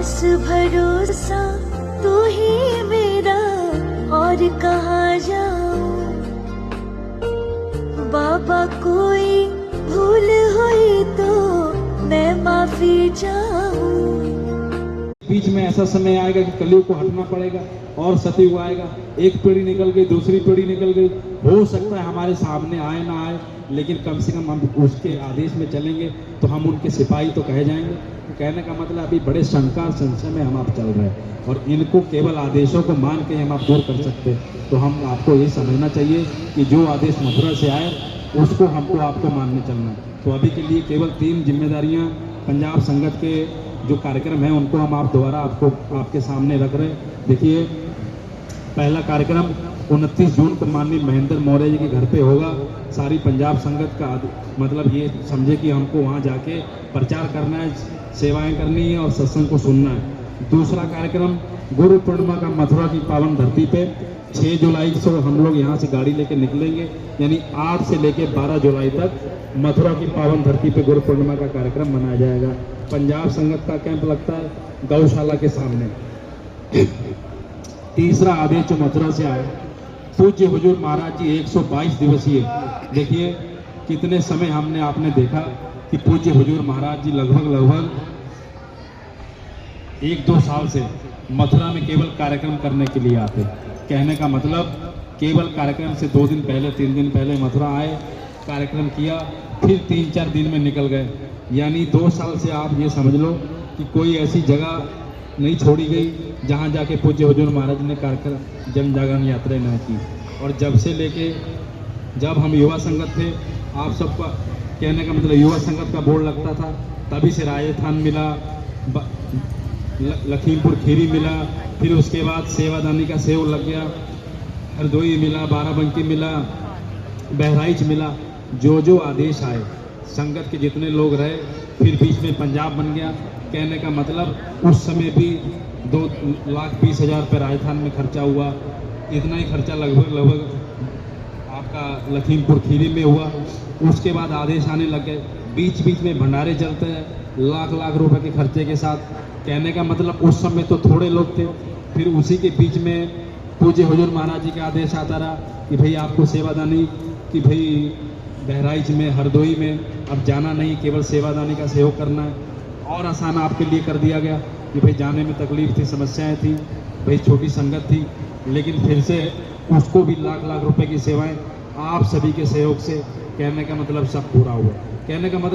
आस भरोसा तू ही मेरा और कहाँ जाऊं। बाबा कोई भूल हुई तो मैं माफी चाहूं। बीच में ऐसा समय आएगा कि कलयुग को हटना पड़ेगा और सतयुग आएगा। एक पीढ़ी निकल गई, दूसरी पीढ़ी निकल गई, हो सकता है हमारे सामने आए ना आए, लेकिन कम से कम हम उसके आदेश में चलेंगे तो हम उनके सिपाही तो कहे जाएंगे। तो कहने का मतलब अभी बड़े शंका संशय में हम आप चल रहे हैं और इनको केवल आदेशों को मान के हम आप दूर कर सकते हैं। तो हम आपको ये समझना चाहिए कि जो आदेश मथुरा से आए उसको हमको आपको मानने चलना है। तो अभी के लिए केवल 3 जिम्मेदारियां पंजाब संगत के जो कार्यक्रम है उनको हम आप दोबारा आपके सामने रख रहे हैं। देखिए, पहला कार्यक्रम 29 जून को माननीय महेंद्र मौर्य जी के घर पे होगा। सारी पंजाब संगत का मतलब ये समझे कि हमको वहाँ जाके प्रचार करना है, सेवाएं करनी है और सत्संग को सुनना है। दूसरा कार्यक्रम गुरु पूर्णिमा का मथुरा की पावन धरती पे 6 जुलाई से हम लोग यहाँ से गाड़ी लेके निकलेंगे, यानी 8 से लेके 12 जुलाई तक मथुरा की पावन धरती पे गुरु पूर्णिमा का कार्यक्रम मनाया जाएगा। पंजाब संगत का कैंप लगता है गौशाला के सामने। तीसरा आदेश जो मथुरा से आया, पूज्य हुजूर महाराज जी 122 दिवसीय। देखिए कितने समय हमने आपने देखा कि पूज्य हुजूर महाराज जी लगभग 1-2 साल से मथुरा में केवल कार्यक्रम करने के लिए आते। कहने का मतलब केवल कार्यक्रम से 2 दिन पहले 3 दिन पहले मथुरा आए, कार्यक्रम किया, फिर 3-4 दिन में निकल गए। यानी 2 साल से आप ये समझ लो कि कोई ऐसी जगह नहीं छोड़ी गई जहाँ जाके पूज्य हुजूर महाराज ने कार्यक्रम जन जागरण यात्रा न की। और जब से लेके जब हम युवा संगत थे, आप सबका कहने का मतलब युवा संगत का बोर्ड लगता था, तभी से राजस्थान मिला, लखीमपुर खीरी मिला, फिर उसके बाद सेवादानी का सेव लग गया, हरदोई मिला, बाराबंकी मिला, बहराइच मिला। जो आदेश आए संगत के जितने लोग रहे, फिर बीच में पंजाब बन गया। कहने का मतलब उस समय भी 2,20,000 रुपये राजस्थान में खर्चा हुआ। इतना ही खर्चा लगभग आपका लखीमपुर खीरी में हुआ। उसके बाद आदेश आने लग गए, बीच में भंडारे चलते हैं लाख रुपए के खर्चे के साथ। कहने का मतलब उस समय तो थोड़े लोग थे, फिर उसी के बीच में पूज्य हुजूर महाराज जी का आदेश आता रहा कि भाई आपको सेवादानी कि भाई बहराइच में, हरदोई में अब जाना नहीं, केवल सेवादानी का सहयोग करना है। और आसान आपके लिए कर दिया गया कि भाई जाने में तकलीफ थी, समस्याएं थी, भाई छोटी संगत थी, लेकिन फिर से उसको भी लाख रुपए की सेवाएं आप सभी के सहयोग से, कहने का मतलब सब पूरा हुआ। कहने का मतलब